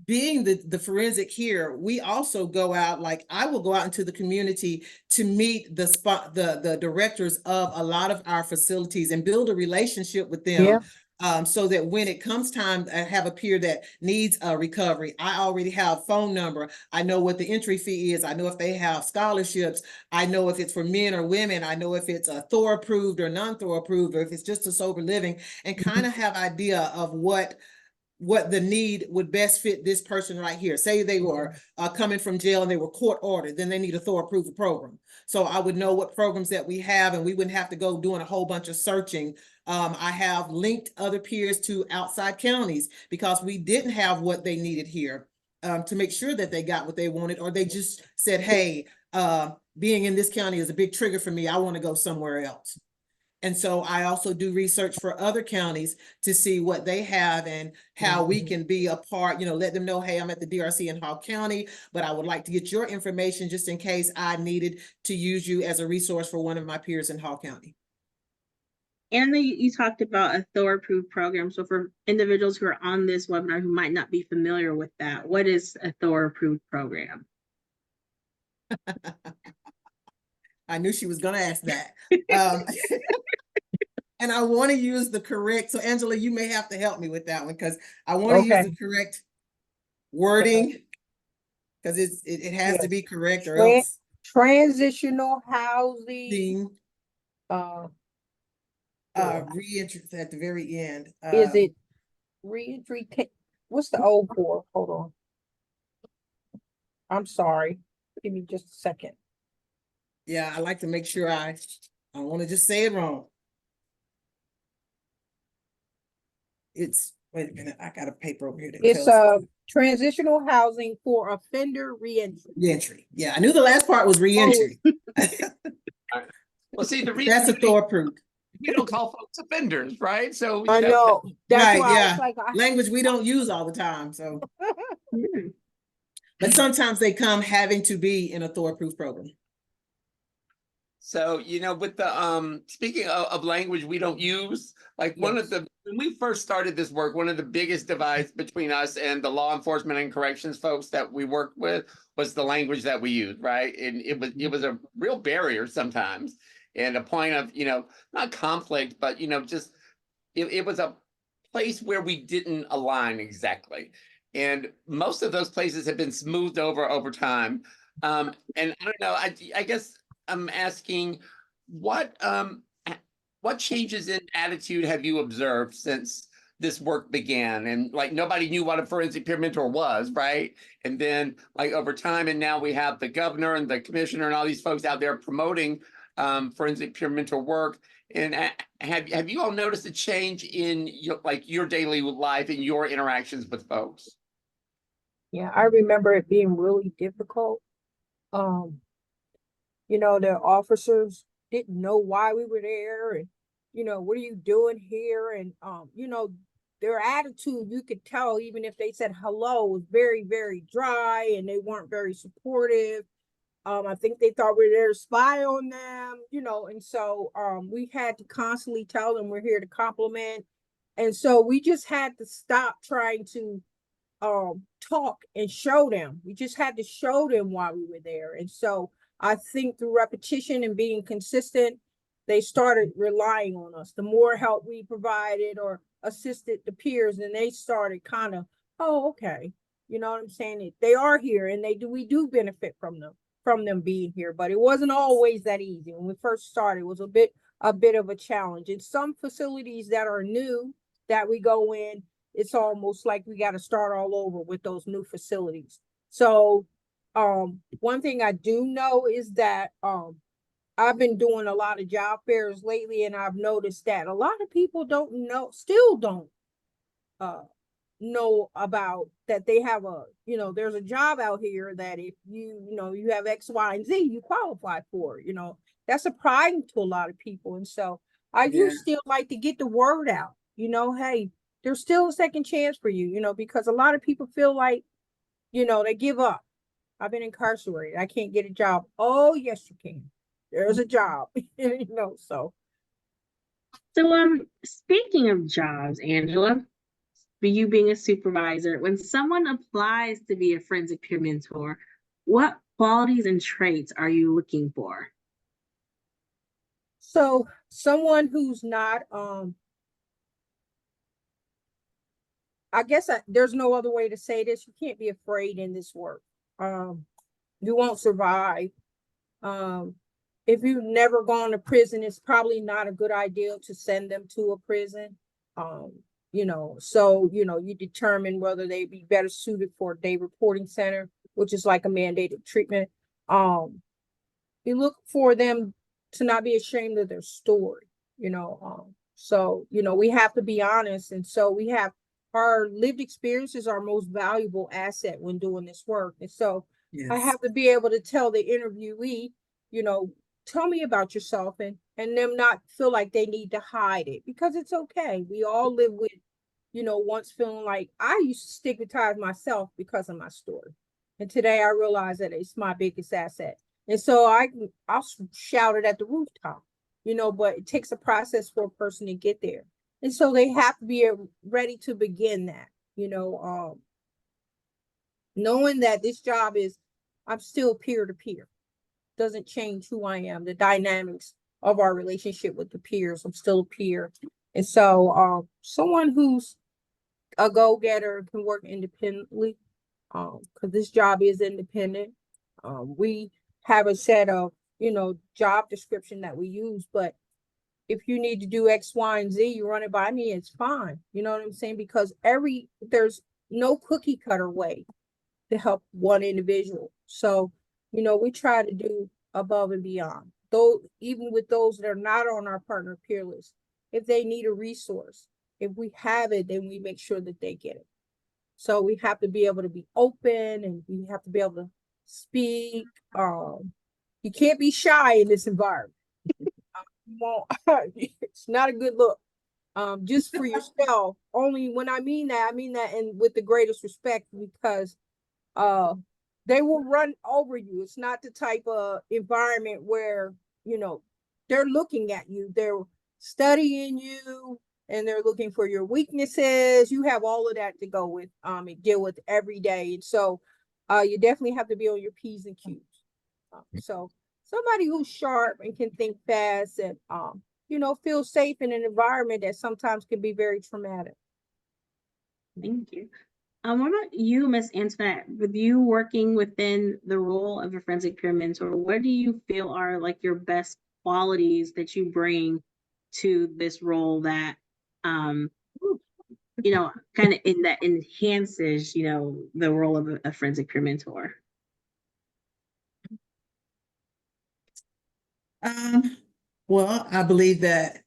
being the forensic here, we also go out, like I will go out into the community to meet the directors of a lot of our facilities and build a relationship with them. So that when it comes time to have a peer that needs a recovery, I already have phone number. I know what the entry fee is. I know if they have scholarships. I know if it's for men or women. I know if it's a Thor approved or non-Thor approved, or if it's just a sober living, and kind of have idea of what the need would best fit this person right here. Say they were coming from jail and they were court ordered, then they need a Thor approved program. So I would know what programs that we have, and we wouldn't have to go doing a whole bunch of searching. I have linked other peers to outside counties because we didn't have what they needed here, to make sure that they got what they wanted, or they just said, hey, being in this county is a big trigger for me. I want to go somewhere else. And so I also do research for other counties to see what they have and how we can be a part, let them know, hey, I'm at the DRC in Hall County, but I would like to get your information just in case I needed to use you as a resource for one of my peers in Hall County. And you talked about a Thor approved program. So for individuals who are on this webinar who might not be familiar with that, what is a Thor approved program? I knew she was gonna ask that. And I want to use the correct, so Angela, you may have to help me with that one because I want to use Okay. the correct wording. Because it has to Yes. be correct or Tran- else Transitional housing, thing uh, reentry at the very end. is it reentry? What's the old for? Hold on. I'm sorry. Give me just a second. Yeah, I like to make sure I don't want to just say it wrong. It's, wait a minute, I got a paper over here that It's tells transitional housing for offender reentry. reentry. Yeah, I knew the last part was reentry. Well, see, the reason That's a Thor approved. we don't call folks offenders, right? So I know. That's Right, why I yeah. was like, Language we don't use all the time, so. Yeah. But sometimes they come having to be in a Thor approved program. So, with the speaking of language we don't use, like when we first started this work, one of the biggest divides between us and the law enforcement and corrections folks that we worked with was the language that we use, right? And it was a real barrier sometimes, and a point of, not conflict, but just it was a place where we didn't align exactly. And most of those places have been smoothed over time. And I don't know, I guess I'm asking what changes in attitude have you observed since this work began? And like nobody knew what a forensic peer mentor was, right? And then like over time, and now we have the governor and the commissioner and all these folks out there promoting forensic peer mentor work. And have you all noticed a change in your daily life and your interactions with folks? yeah, I remember it being really difficult. The officers didn't know why we were there and, what are you doing here? And, their attitude, you could tell, even if they said hello, was very, very dry and they weren't very supportive. I think they thought we were there to spy on them, and so we had to constantly tell them we're here to compliment. And so we just had to stop trying to talk and show them. We just had to show them why we were there. And so I think through repetition and being consistent, they started relying on us. The more help we provided or assisted the peers, and they started kind of, oh, okay, you know what I'm saying? They are here, and we do benefit from them being here. But it wasn't always that easy. When we first started, it was a bit of a challenge. In some facilities that are new that we go in, it's almost like we got to start all over with those new facilities. So one thing I do know is that I've been doing a lot of job fairs lately, and I've noticed that a lot of people still don't know about that they have there's a job out here that if you have X, Y, and Z, you qualify for. That's surprising to a lot of people. And so I do still like to get the word out, hey, there's still a second chance for you, because a lot of people feel like, they give up. I've been incarcerated. I can't get a job. Oh, yes, you can. There's a job, so. So, speaking of jobs, Angela, for you being a supervisor, when someone applies to be a forensic peer mentor, what qualities and traits are you looking for? So someone who's not, I guess there's no other way to say this. You can't be afraid in this work. You won't survive. If you've never gone to prison, it's probably not a good idea to send them to a prison. So, you determine whether they'd be better suited for a day reporting center, which is like a mandated treatment. You look for them to not be ashamed of their story, so, we have to be honest. And so we have our lived experience is our most valuable asset when doing this work. And so I have to be able to tell the interviewee, tell me about yourself, and them not feel like they need to hide it, because it's okay. We all live with, once feeling like I used to stigmatize myself because of my story. And today I realize that it's my biggest asset. And so I'll shout it at the rooftop. but it takes a process for a person to get there. And so they have to be ready to begin that, knowing that this job is, I'm still peer to peer. Doesn't change who I am, the dynamics of our relationship with the peers. I'm still a peer. And so someone who's a go-getter can work independently, because this job is independent. We have a set of, job description that we use, but if you need to do X, Y, and Z, you run it by me, it's fine. You know what I'm saying? Because there's no cookie cutter way to help one individual. So, we try to do above and beyond. Though, even with those that are not on our partner peer list, if they need a resource, if we have it, then we make sure that they get it. So we have to be able to be open, and we have to be able to speak. You can't be shy in this environment. It's not a good look. Just for yourself. Only when I mean that and with the greatest respect, because they will run over you. It's not the type of environment where, they're looking at you, they're studying you, and they're looking for your weaknesses. You have all of that to go with and deal with every day. And so you definitely have to be on your P's and Q's. So somebody who's sharp and can think fast and feel safe in an environment that sometimes can be very traumatic. Thank you. What about you, Ms. Antoinette? With you working within the role of a forensic peer mentor, what do you feel are like your best qualities that you bring to this role that, kind of in that enhances, the role of a forensic peer mentor? Well, I believe that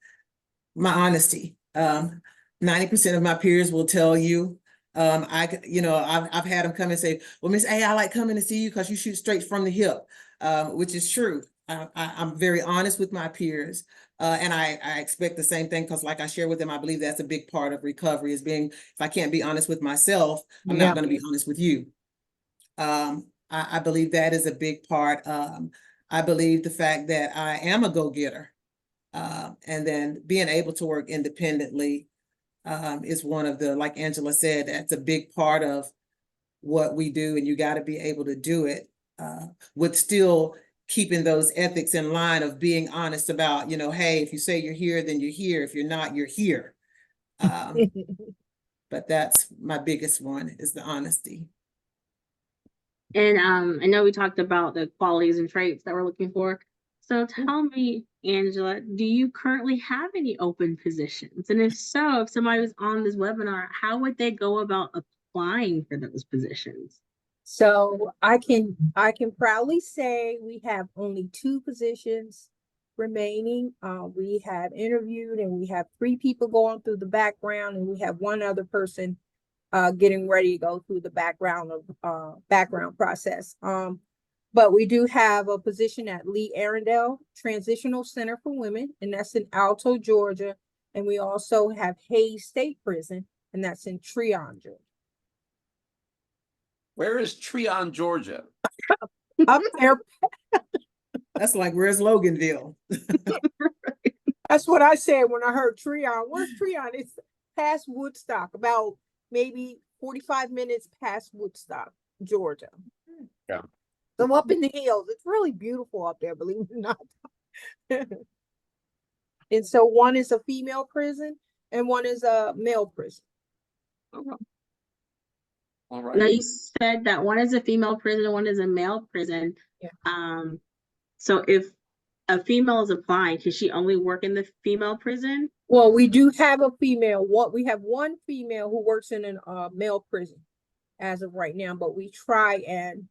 my honesty. 90% of my peers will tell you. I've had them come and say, "Well, Miss A, I like coming to see you because you shoot straight from the hip," which is true. I'm very honest with my peers, and I expect the same thing because, like I share with them, I believe that's a big part of recovery is being. If I can't be honest with myself, I'm not going to be honest with you. I believe that is a big part. I believe the fact that I am a go-getter. And then being able to work independently is one of the, like Angela said, that's a big part of what we do, and you got to be able to do it with still keeping those ethics in line of being honest about, hey, if you say you're here, then you're here. If you're not, you're here. But that's my biggest one is the honesty. And I know we talked about the qualities and traits that we're looking for. So tell me, Angela, do you currently have any open positions? And if so, if somebody was on this webinar, how would they go about applying for those positions? So I can proudly say we have only 2 positions remaining. We have interviewed, and we have 3 people going through the background, and we have 1 other person getting ready to go through the background process. But we do have a position at Lee Arundel Transitional Center for Women, and that's in Alto, Georgia. And we also have Hayes State Prison, and that's in Treon, Georgia. Where is Treon, Georgia? Up there. That's like, where's Loganville? That's what I said when I heard Treon. Where's Treon? It's past Woodstock, about maybe 45 minutes past Woodstock, Georgia. Yeah. So up in the hills. It's really beautiful up there, believe it or not. And so 1 is a female prison and 1 is a male prison. All right. Now you said that 1 is a female prison and 1 is a male prison. Yeah. So if a female is applying, can she only work in the female prison? Well, we do have a female. We have 1 female who works in a male prison as of right now, but we try and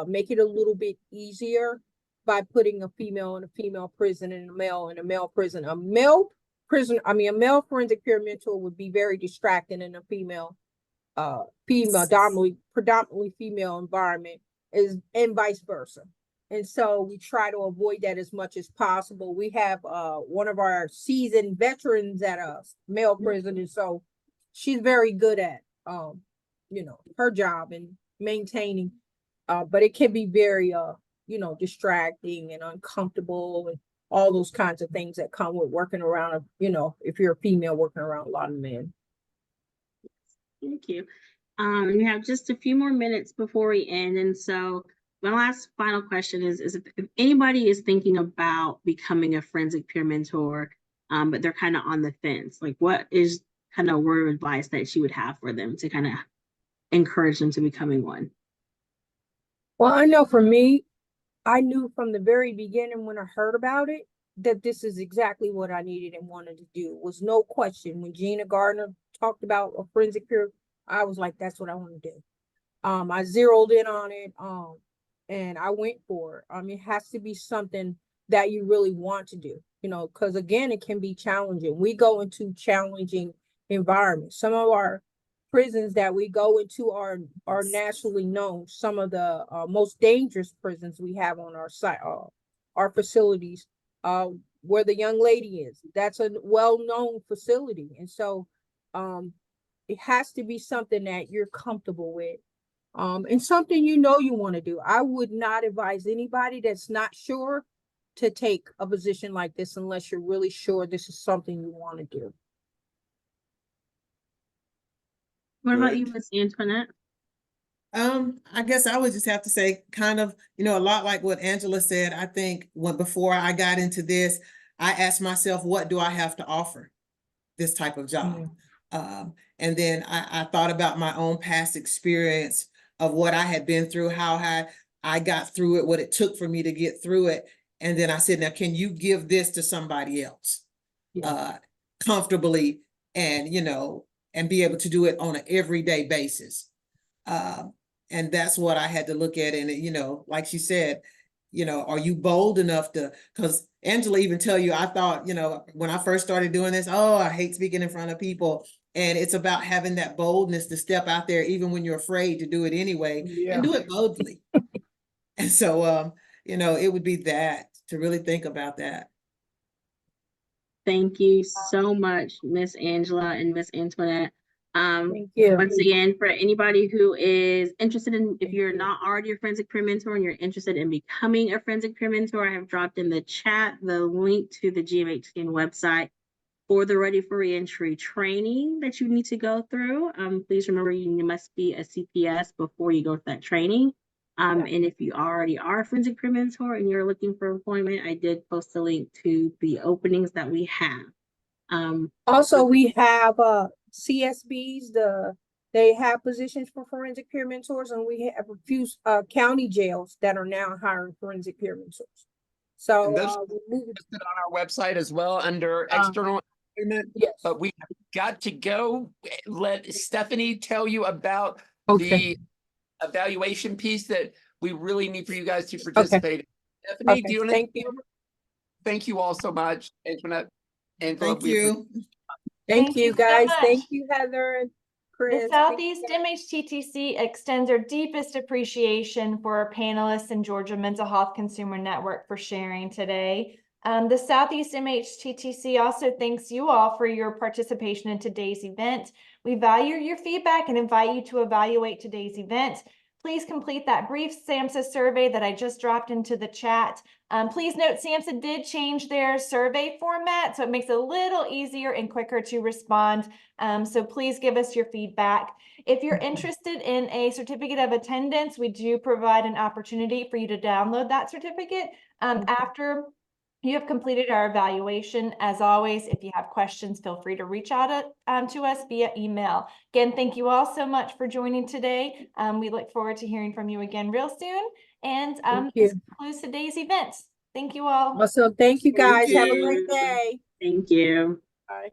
make it a little bit easier by putting a female in a female prison and a male in a male prison. A male forensic peer mentor would be very distracting in a predominantly female environment, and vice versa. And so we try to avoid that as much as possible. We have one of our seasoned veterans at a male prison, and so she's very good at her job and maintaining. But it can be very distracting and uncomfortable. all those kinds of things that come with working around, you know, if you're a female working around a lot of men. Thank you. We have just a few more minutes before we end. And so my last final question is if anybody is thinking about becoming a forensic peer mentor, but they're kind of on the fence, like what is kind of word of advice that you would have for them to kind of encourage them to becoming one? Well, I know for me, I knew from the very beginning when I heard about it that this is exactly what I needed and wanted to do. It was no question. When Gina Gardner talked about a forensic peer, I was like, that's what I want to do. I zeroed in on it, and I went for it. It has to be something that you really want to do, you know, because again, it can be challenging. We go into challenging environments. Some of our prisons that we go into are nationally known. Some of the most dangerous prisons we have on our site, our facilities, where the young lady is. That's a well-known facility, and so it has to be something that you're comfortable with, and something you know you want to do. I would not advise anybody that's not sure to take a position like this unless you're really sure this is something you want to do. What about Good. you, Miss Antoinette? I guess I would just have to say kind of, you know, a lot like what Angela said. I think before I got into this, I asked myself, what do I have to offer this type of job? And then I thought about my own past experience of what I had been through, how I got through it, what it took for me to get through it. And then I said, now, can you give this to somebody else comfortably and, you know, and be able to do it on an everyday basis? And that's what I had to look at. And, you know, like she said, you know, are you bold enough to, because Angela even tell you, I thought, you know, when I first started doing this, oh, I hate speaking in front of people. And it's about having that boldness to step out there, even when you're afraid to do it anyway, and do it boldly. And so, you know, it would be that, to really think about that. Thank you so much, Miss Angela and Miss Antoinette. Thank you. Once again, for anybody who is interested in, if you're not already a forensic peer mentor and you're interested in becoming a forensic peer mentor, I have dropped in the chat the link to the GMHTN website for the Ready for Reentry training that you need to go through. Please remember you must be a CPS before you go to that training. And if you already are a forensic peer mentor and you're looking for employment, I did post a link to the openings that we have. Also, we have CSBs, they have positions for forensic peer mentors, and we have a few county jails that are now hiring forensic peer mentors. So And those we're moving on our website as well under external employment. yes. But we have got to go. Let Stephanie tell you about the evaluation piece that we really need for you guys to participate in. Stephanie, do you want to? Thank you. Thank you all so much, Antoinette. Thank you. Thank you, so guys. much. Thank you, Heather and Chris. The Southeast MHTTC extends our deepest appreciation for our panelists and Georgia Mental Health Consumer Network for sharing today. The Southeast MHTTC also thanks you all for your participation in today's event. We value your feedback and invite you to evaluate today's event. Please complete that brief SAMHSA survey that I just dropped into the chat. Please note SAMHSA did change their survey format, so it makes it a little easier and quicker to respond. So please give us your feedback. If you're interested in a certificate of attendance, we do provide an opportunity for you to download that certificate after you have completed our evaluation. As always, if you have questions, feel free to reach out to us via email. Again, thank you all so much for joining today. We look forward to hearing from you again real soon. And this concludes today's event. Thank you all. Also, thank you guys. Thank Have a you. great day. Thank you. Bye.